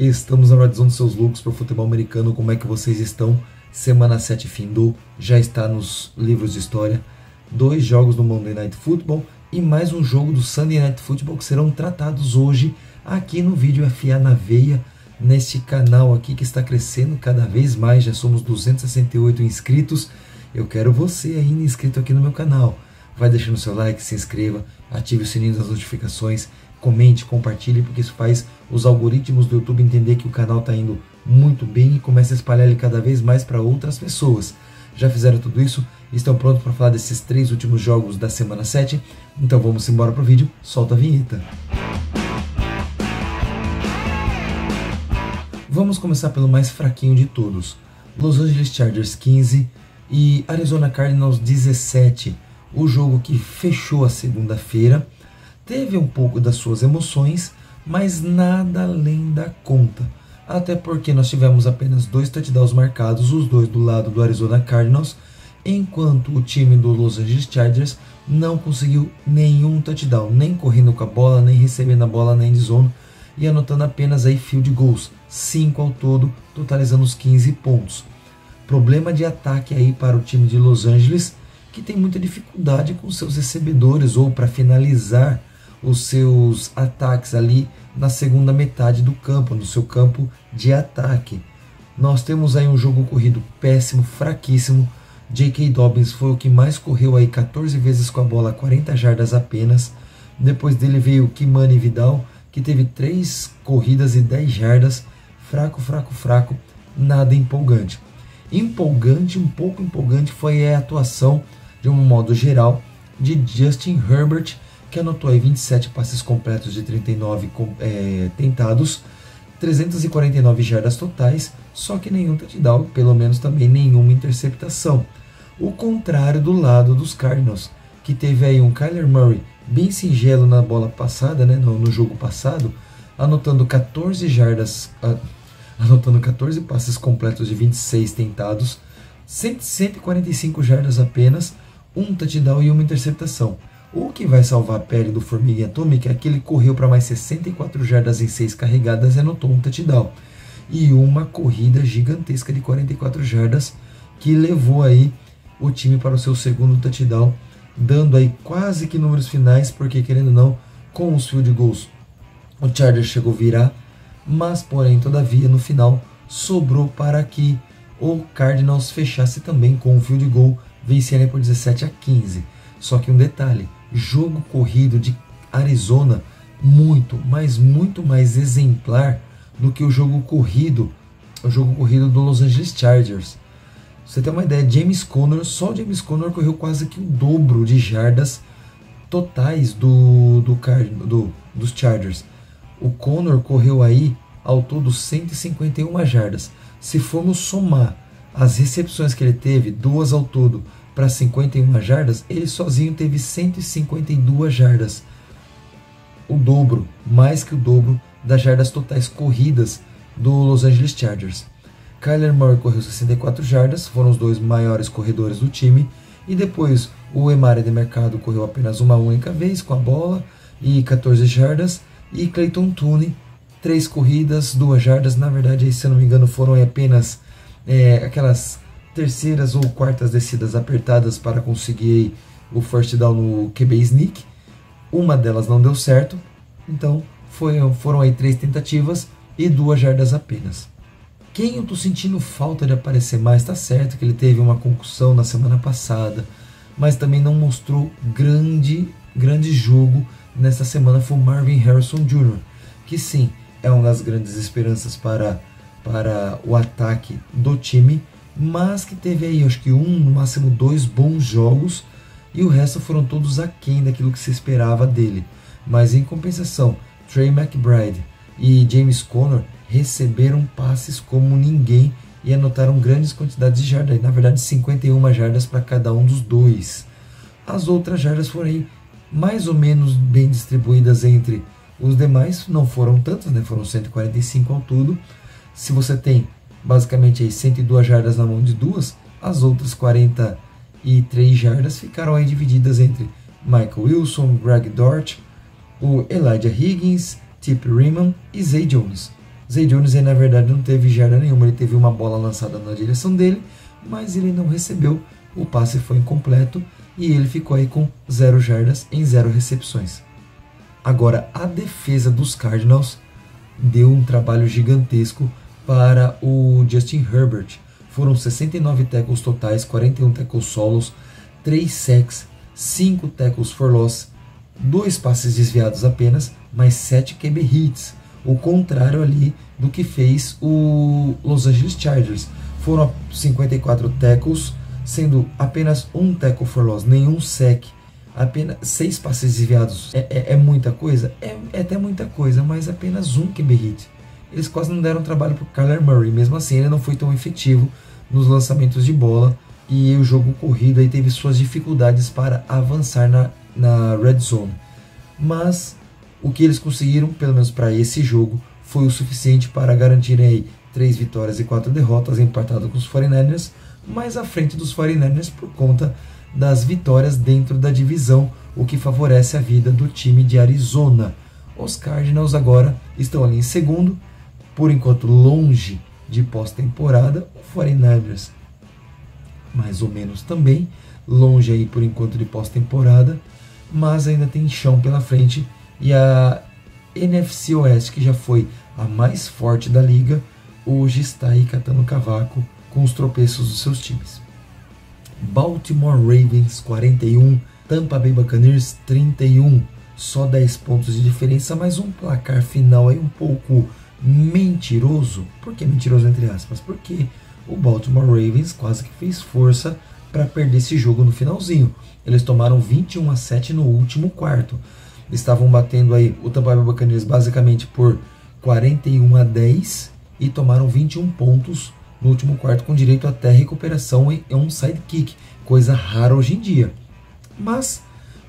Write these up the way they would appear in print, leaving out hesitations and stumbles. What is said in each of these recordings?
Estamos analisando seus looks para o futebol americano, como é que vocês estão? Semana 7 findou, já está nos livros de história. 2 jogos do Monday Night Football e mais um jogo do Sunday Night Football que serão tratados hoje aqui no vídeo FA na Veia, neste canal aqui que está crescendo cada vez mais. Já somos 268 inscritos. Eu quero você ainda inscrito aqui no meu canal. Vai deixando seu like, se inscreva, ative o sininho das notificações, comente, compartilhe, porque isso faz os algoritmos do YouTube entender que o canal está indo muito bem e começa a espalhar ele cada vez mais para outras pessoas. Já fizeram tudo isso? Estão prontos para falar desses 3 últimos jogos da semana 7? Então vamos embora pro vídeo, solta a vinheta. Vamos começar pelo mais fraquinho de todos. Los Angeles Chargers 15 e Arizona Cardinals 17. O jogo que fechou a segunda-feira. Teve um pouco das suas emoções, mas nada além da conta. Até porque nós tivemos apenas 2 touchdowns marcados, os 2 do lado do Arizona Cardinals, enquanto o time do Los Angeles Chargers não conseguiu nenhum touchdown, nem correndo com a bola, nem recebendo a bola na endzone, e anotando apenas aí field goals, 5 ao todo, totalizando os 15 pontos. Problema de ataque aí para o time de Los Angeles, que tem muita dificuldade com seus recebedores ou para finalizar os seus ataques ali na segunda metade do campo, no seu campo de ataque. Nós temos aí um jogo corrido péssimo, fraquíssimo. J.K. Dobbins foi o que mais correu aí 14 vezes com a bola, 40 jardas apenas. Depois dele veio o Kimani Vidal, que teve 3 corridas e 10 jardas. Fraco, nada empolgante. Um pouco empolgante foi a atuação, de um modo geral, de Justin Herbert, que anotou aí 27 passes completos de 39 tentados, 349 jardas totais, só que nenhum touchdown, pelo menos também nenhuma interceptação. O contrário do lado dos Cardinals, que teve aí um Kyler Murray bem singelo na bola passada, né, no jogo passado, anotando 14 passes completos de 26 tentados, 145 jardas apenas, um touchdown e uma interceptação. O que vai salvar a pele do Formiguinha Atômica é que ele correu para mais 64 jardas em 6 carregadas e anotou um touchdown. E uma corrida gigantesca de 44 jardas que levou aí o time para o seu segundo touchdown, dando aí quase que números finais, porque querendo ou não, com os field goals, o Chargers chegou a virar, mas porém, todavia, no final, sobrou para que o Cardinals fechasse também com um field goal, vencendo por 17-15. Só que um detalhe, jogo corrido de Arizona muito mais exemplar do que o jogo corrido do Los Angeles Chargers. Você tem uma ideia, só o James Conner correu quase que o dobro de jardas totais dos Chargers. O Conner correu aí ao todo 151 jardas. Se formos somar as recepções que ele teve, 2 ao todo, para 51 jardas, ele sozinho teve 152 jardas. O dobro, mais que o dobro das jardas totais corridas do Los Angeles Chargers. Kyler Murray correu 64 jardas, foram os 2 maiores corredores do time. E depois o Emari Demercado correu apenas uma única vez com a bola e 14 jardas. E Clayton Tune, 3 corridas, 2 jardas. Na verdade, se eu não me engano, foram apenas aquelas terceiras ou quartas descidas apertadas para conseguir o first down no QB sneak. Uma delas não deu certo, então foram aí 3 tentativas e 2 jardas apenas. Quem eu tô sentindo falta de aparecer mais, tá certo que ele teve uma concussão na semana passada, mas também não mostrou grande jogo nessa semana, foi o Marvin Harrison Jr., que sim, é uma das grandes esperanças para o ataque do time, mas que teve aí, acho que no máximo 2 bons jogos, e o resto foram todos aquém daquilo que se esperava dele. Mas em compensação, Trey McBride e James Conner receberam passes como ninguém e anotaram grandes quantidades de jardas, na verdade 51 jardas para cada um dos 2. As outras jardas foram aí mais ou menos bem distribuídas entre os demais, não foram tantas, né? Foram 145 ao todo. Se você tem basicamente aí 102 jardas na mão de 2, as outras 43 jardas ficaram aí divididas entre Michael Wilson, Greg Dort, o Elijah Higgins, Tip Riemann e Zay Jones. Zay Jones aí, na verdade, não teve jarda nenhuma, ele teve uma bola lançada na direção dele, mas ele não recebeu, o passe foi incompleto e ele ficou aí com 0 jardas em 0 recepções. Agora, a defesa dos Cardinals deu um trabalho gigantesco para o Justin Herbert. Foram 69 tackles totais, 41 tackles solos, 3 sacks, 5 tackles for loss, 2 passes desviados apenas, mas 7 QB hits. O contrário ali do que fez o Los Angeles Chargers. Foram 54 tackles, sendo apenas 1 tackle for loss, nenhum sack, apenas 6 passes desviados. É muita coisa? É até muita coisa, mas apenas 1 QB hit. Eles quase não deram trabalho para o Kyler Murray, mesmo assim ele não foi tão efetivo nos lançamentos de bola e o jogo corrido aí teve suas dificuldades para avançar na red zone. Mas o que eles conseguiram, pelo menos para esse jogo, foi o suficiente para garantir aí 3 vitórias e 4 derrotas, empatado com os 49ers, mais à frente dos 49ers por conta das vitórias dentro da divisão, o que favorece a vida do time de Arizona. Os Cardinals agora estão ali em segundo, por enquanto longe de pós-temporada. O 49ers mais ou menos também, longe aí por enquanto de pós-temporada, mas ainda tem chão pela frente. E a NFC Oeste, que já foi a mais forte da liga, hoje está aí catando cavaco com os tropeços dos seus times. Baltimore Ravens 41, Tampa Bay Buccaneers 31, só 10 pontos de diferença, mas um placar final aí um pouco mentiroso. Por que mentiroso entre aspas? Porque o Baltimore Ravens quase que fez força para perder esse jogo no finalzinho. Eles tomaram 21-7 no último quarto. Estavam batendo aí o Tampa Bay Buccaneers basicamente por 41-10 e tomaram 21 pontos no último quarto, com direito até recuperação e um sidekick, coisa rara hoje em dia. Mas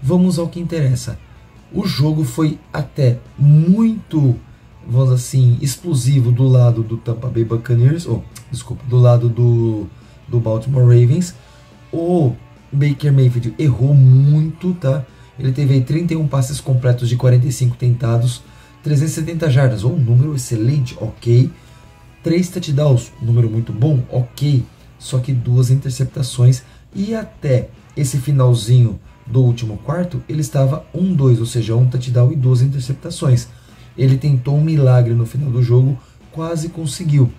vamos ao que interessa. O jogo foi até muito, vamos assim, explosivo do lado do Tampa Bay Buccaneers, do lado do Baltimore Ravens. O Baker Mayfield errou muito, tá? Ele teve aí 31 passes completos de 45 tentados, 370 jardas, um número excelente, ok. 3 touchdowns, um número muito bom, ok. Só que 2 interceptações e até esse finalzinho do último quarto, ele estava 1-2, ou seja, 1 touchdown e 2 interceptações. Ele tentou um milagre no final do jogo, quase conseguiu.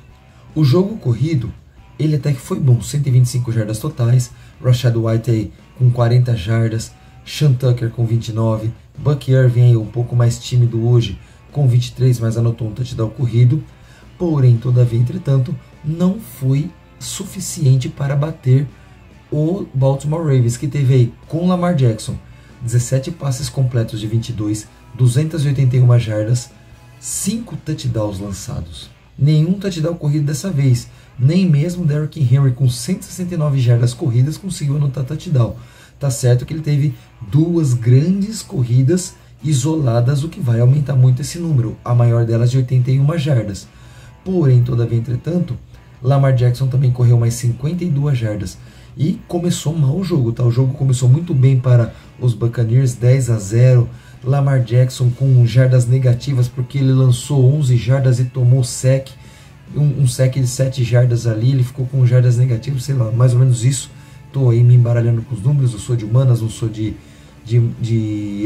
O jogo corrido, ele até que foi bom, 125 jardas totais, Rashad White aí com 40 jardas, Sean Tucker com 29, Buck Irving aí um pouco mais tímido hoje, com 23, mas anotou um touchdown corrido. Porém, todavia, entretanto, não foi suficiente para bater o Baltimore Ravens, que teve aí com Lamar Jackson 17 passes completos de 22, 281 jardas, 5 touchdowns lançados. Nenhum touchdown corrido dessa vez, nem mesmo Derrick Henry com 169 jardas corridas conseguiu anotar touchdown. Tá certo que ele teve 2 grandes corridas isoladas, o que vai aumentar muito esse número, a maior delas de 81 jardas. Porém, todavia, entretanto, Lamar Jackson também correu mais 52 jardas e começou mal o jogo, tá? O jogo começou muito bem para os Buccaneers, 10-0. Lamar Jackson com jardas negativas porque ele lançou 11 jardas e tomou sec, um sec de 7 jardas ali, ele ficou com jardas negativas, sei lá, mais ou menos isso. Tô aí me embaralhando com os números, eu sou de humanas, não sou de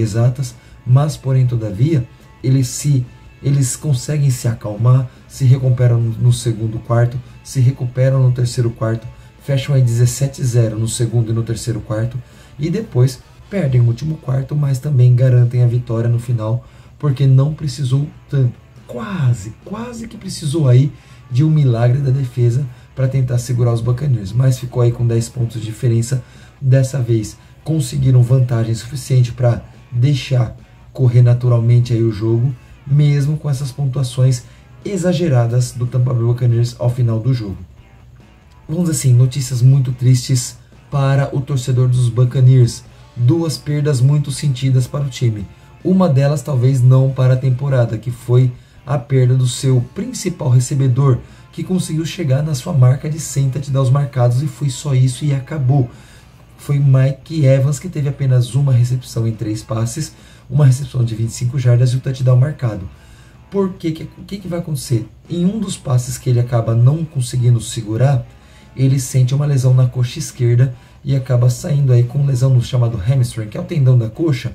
exatas, mas porém, todavia, eles conseguem se acalmar, se recuperam no segundo quarto, se recuperam no terceiro quarto, fecham aí 17-0 no segundo e no terceiro quarto, e depois perdem o último quarto, mas também garantem a vitória no final, porque não precisou tanto, quase que precisou aí de um milagre da defesa para tentar segurar os Buccaneers, mas ficou aí com 10 pontos de diferença. Dessa vez conseguiram vantagem suficiente para deixar correr naturalmente aí o jogo, mesmo com essas pontuações exageradas do Tampa Bay Buccaneers ao final do jogo. Vamos assim, notícias muito tristes para o torcedor dos Buccaneers. 2 perdas muito sentidas para o time. Uma delas talvez não para a temporada, que foi a perda do seu principal recebedor, que conseguiu chegar na sua marca de 100 touchdowns marcados e foi só isso e acabou. Foi Mike Evans, que teve apenas uma recepção em 3 passes, uma recepção de 25 jardas e o touchdown marcado. Por que que vai acontecer? Em um dos passes que ele acaba não conseguindo segurar, ele sente uma lesão na coxa esquerda e acaba saindo aí com lesão no chamado hamstring, que é o tendão da coxa,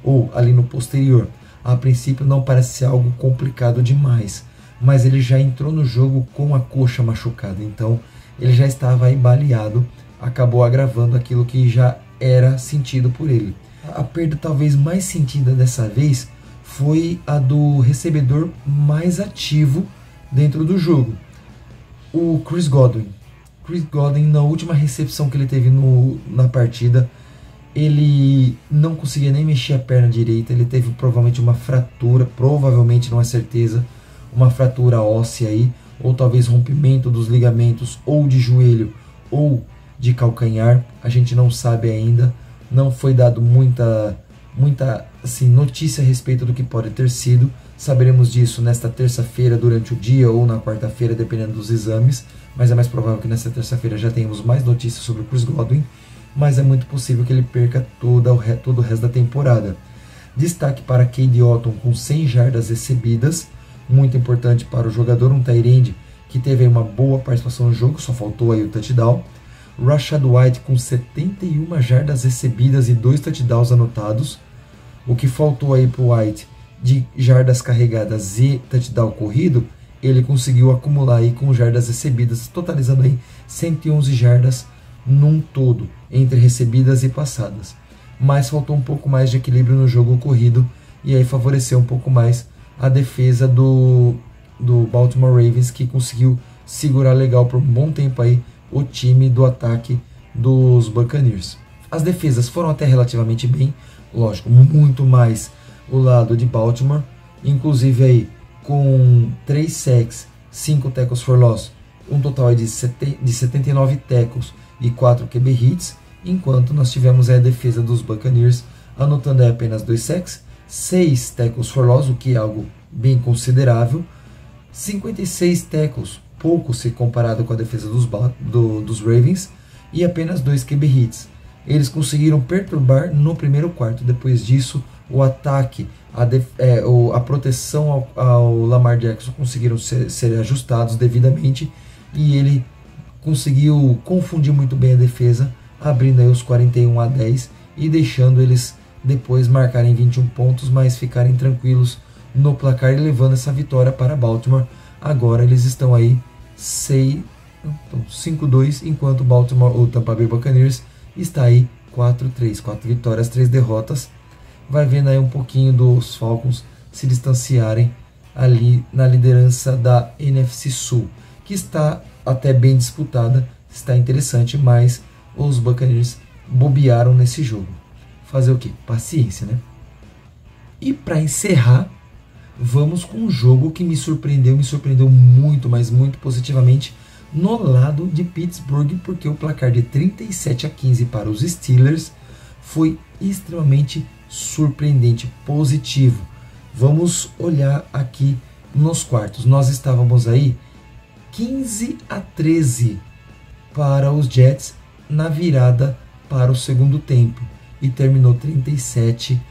ou ali no posterior. A princípio não parece ser algo complicado demais, mas ele já entrou no jogo com a coxa machucada, então ele já estava aí baleado, acabou agravando aquilo que já era sentido por ele. A perda talvez mais sentida dessa vez foi a do recebedor mais ativo dentro do jogo, o Chris Godwin. Chris Godwin, na última recepção que ele teve na partida, ele não conseguia nem mexer a perna direita, ele teve provavelmente uma fratura, provavelmente, não é certeza, uma fratura óssea aí, ou talvez rompimento dos ligamentos, ou de joelho, ou de calcanhar, a gente não sabe ainda, não foi dado muita assim, notícia a respeito do que pode ter sido. Saberemos disso nesta terça-feira durante o dia ou na quarta-feira, dependendo dos exames, mas é mais provável que nesta terça-feira já tenhamos mais notícias sobre o Chris Godwin, mas é muito possível que ele perca todo o resto da temporada. Destaque para Cade Otton com 100 jardas recebidas, muito importante para o jogador, um tight end que teve uma boa participação no jogo, só faltou aí o touchdown. Rachaad White com 71 jardas recebidas e 2 touchdowns anotados. O que faltou aí para o White de jardas carregadas e touchdown corrido, ele conseguiu acumular aí com jardas recebidas, totalizando aí 111 jardas num todo, entre recebidas e passadas. Mas faltou um pouco mais de equilíbrio no jogo corrido, e aí favoreceu um pouco mais a defesa do Baltimore Ravens, que conseguiu segurar legal por um bom tempo aí o time do ataque dos Buccaneers. As defesas foram até relativamente bem, lógico, muito mais o lado de Baltimore, inclusive aí com 3 sacks, 5 tackles for loss, um total aí de 79 tackles e 4 QB hits, enquanto nós tivemos aí a defesa dos Buccaneers anotando aí apenas 2 sacks, 6 tackles for loss, o que é algo bem considerável, 56 tackles, pouco se comparado com a defesa dos Ravens, e apenas 2 QB hits. Eles conseguiram perturbar no primeiro quarto. Depois disso, o ataque, a proteção ao Lamar Jackson conseguiram ser ajustados devidamente, e ele conseguiu confundir muito bem a defesa, abrindo aí os 41-10 e deixando eles depois marcarem 21 pontos, mas ficarem tranquilos no placar e levando essa vitória para Baltimore. Agora eles estão aí 5-2, enquanto o Tampa Bay Buccaneers está aí 4-3, 4 vitórias, 3 derrotas. Vai vendo aí um pouquinho dos Falcons se distanciarem ali na liderança da NFC Sul, que está até bem disputada, está interessante, mas os Buccaneers bobearam nesse jogo. Fazer o que? Paciência, né? E para encerrar, vamos com um jogo que me surpreendeu muito, mas muito positivamente, no lado de Pittsburgh, porque o placar de 37-15 para os Steelers foi extremamente surpreendente, positivo. Vamos olhar aqui nos quartos. Nós estávamos aí 15-13 para os Jets na virada para o segundo tempo e terminou 37-15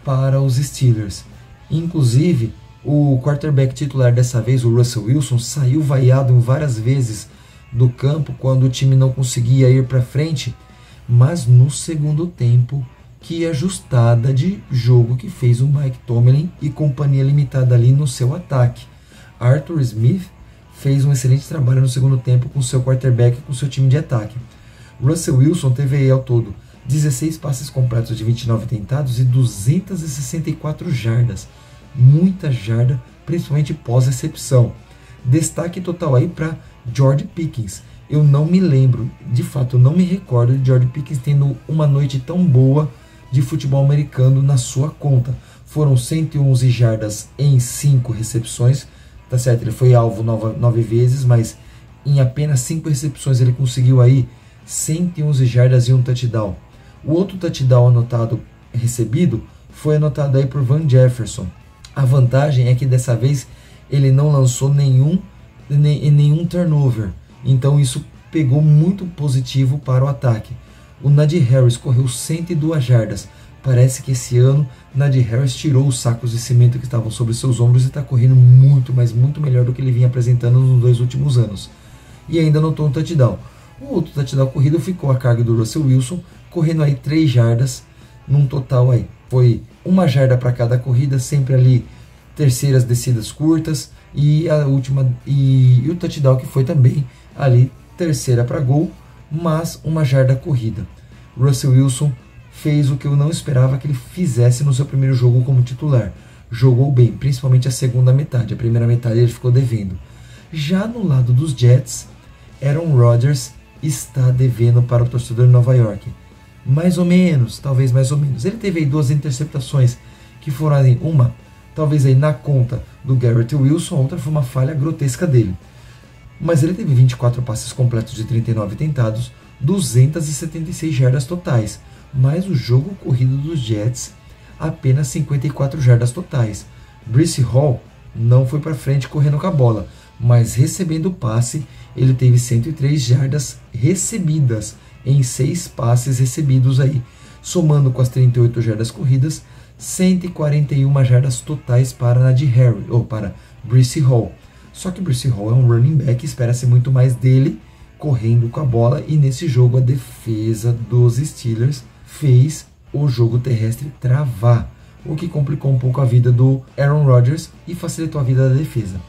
para os Steelers. Inclusive, o quarterback titular dessa vez, o Russell Wilson, saiu vaiado em várias vezes do campo quando o time não conseguia ir para frente, mas no segundo tempo, que ajustada de jogo que fez o Mike Tomlin e companhia limitada ali no seu ataque. Arthur Smith fez um excelente trabalho no segundo tempo com seu quarterback e com seu time de ataque. Russell Wilson teve aí ao todo 16 passes completos de 29 tentados e 264 jardas. Muita jarda, principalmente pós-recepção. Destaque total aí para George Pickens. Eu não me lembro, de fato, eu não me recordo de George Pickens tendo uma noite tão boa de futebol americano na sua conta. Foram 111 jardas em 5 recepções, tá certo? Ele foi alvo 9 vezes, mas em apenas 5 recepções ele conseguiu aí 111 jardas e um touchdown. O outro touchdown recebido foi anotado aí por Van Jefferson. A vantagem é que dessa vez ele não lançou nenhum turnover, então isso pegou muito positivo para o ataque. O Najee Harris correu 102 jardas Parece que esse ano Najee Harris tirou os sacos de cimento que estavam sobre seus ombros e está correndo muito, mas muito melhor do que ele vinha apresentando nos 2 últimos anos. E ainda anotou um touchdown. O outro touchdown corrido ficou a cargo do Russell Wilson, correndo aí 3 jardas, num total aí. Foi 1 jarda para cada corrida, sempre ali terceiras descidas curtas, e a última e o touchdown que foi também ali terceira para gol, mas 1 jarda corrida. Russell Wilson fez o que eu não esperava que ele fizesse no seu primeiro jogo como titular. Jogou bem, principalmente a segunda metade. A primeira metade ele ficou devendo. Já no lado dos Jets, Aaron Rodgers está devendo para o torcedor de Nova York. Mais ou menos, talvez mais ou menos. Ele teve aí 2 interceptações que foram ali, uma talvez aí na conta do Garrett Wilson, a outra foi uma falha grotesca dele. Mas ele teve 24 passes completos de 39 tentados, 276 jardas totais. Mas o jogo corrido dos Jets, apenas 54 jardas totais. Breece Hall não foi para frente correndo com a bola, mas recebendo o passe, ele teve 103 jardas recebidas em 6 passes recebidos aí, somando com as 38 jardas corridas, 141 jardas totais para Najee Harris, ou para Breece Hall. Só que Breece Hall é um running back, espera-se muito mais dele correndo com a bola, e nesse jogo a defesa dos Steelers fez o jogo terrestre travar, o que complicou um pouco a vida do Aaron Rodgers e facilitou a vida da defesa.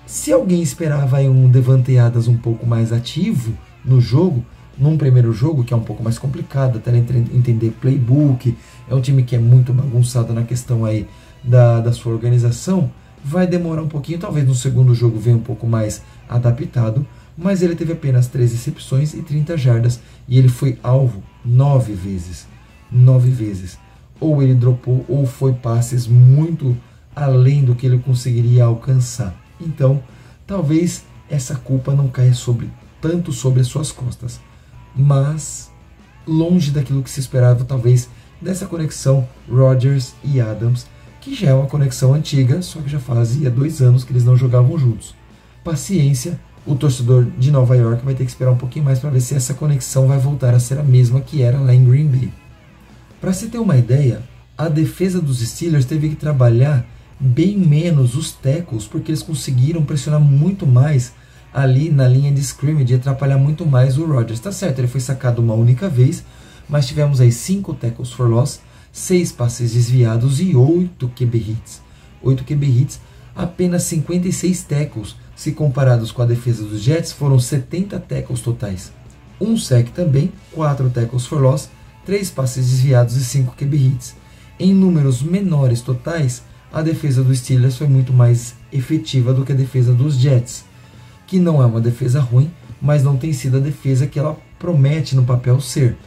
Se alguém esperava aí um Davante Adams um pouco mais ativo no jogo, num primeiro jogo, que é um pouco mais complicado até entender playbook, é um time que é muito bagunçado na questão aí da sua organização, vai demorar um pouquinho, talvez no segundo jogo venha um pouco mais adaptado, mas ele teve apenas 3 recepções e 30 jardas, e ele foi alvo 9 vezes. 9 vezes. Ou ele dropou, ou foi passes muito além do que ele conseguiria alcançar. Então, talvez essa culpa não caia tanto sobre as suas costas. Mas, longe daquilo que se esperava, talvez, dessa conexão Rodgers e Adams, que já é uma conexão antiga, só que já fazia 2 anos que eles não jogavam juntos. Paciência, o torcedor de Nova York vai ter que esperar um pouquinho mais para ver se essa conexão vai voltar a ser a mesma que era lá em Green Bay. Para se ter uma ideia, a defesa dos Steelers teve que trabalhar bem menos os tackles, porque eles conseguiram pressionar muito mais ali na linha de scrimmage e atrapalhar muito mais o Rodgers. Tá certo, ele foi sacado uma única vez, mas tivemos aí 5 tackles for loss, 6 passes desviados e 8 QB hits. 8 QB hits, apenas 56 tackles, se comparados com a defesa dos Jets, foram 70 tackles totais. 1 sack também, 4 tackles for loss, 3 passes desviados e 5 QB hits. Em números menores totais, a defesa dos Steelers foi muito mais efetiva do que a defesa dos Jets, que não é uma defesa ruim, mas não tem sido a defesa que ela promete no papel ser.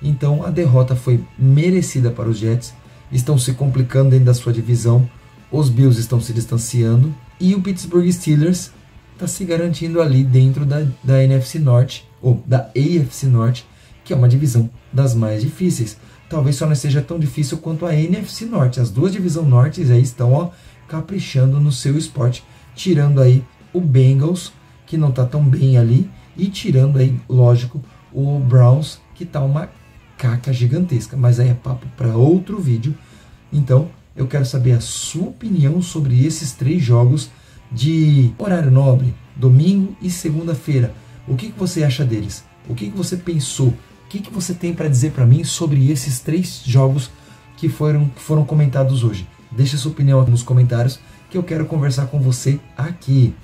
Então a derrota foi merecida para os Jets, estão se complicando dentro da sua divisão, os Bills estão se distanciando e o Pittsburgh Steelers está se garantindo ali dentro da NFC Norte, ou da AFC Norte, que é uma divisão das mais difíceis. Talvez só não seja tão difícil quanto a NFC Norte. As 2 divisões nortes aí estão caprichando no seu esporte, tirando aí o Bengals, que não está tão bem ali, e tirando aí, lógico, o Browns, que está uma caca gigantesca. Mas aí é papo para outro vídeo. Então, eu quero saber a sua opinião sobre esses 3 jogos de horário nobre, domingo e segunda-feira. O que você acha deles? O que você pensou? O que você tem para dizer para mim sobre esses 3 jogos que foram comentados hoje? Deixe sua opinião nos comentários que eu quero conversar com você aqui.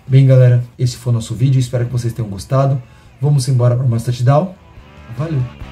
Bem, galera, esse foi o nosso vídeo. Espero que vocês tenham gostado. Vamos embora para mais touchdown. Valeu!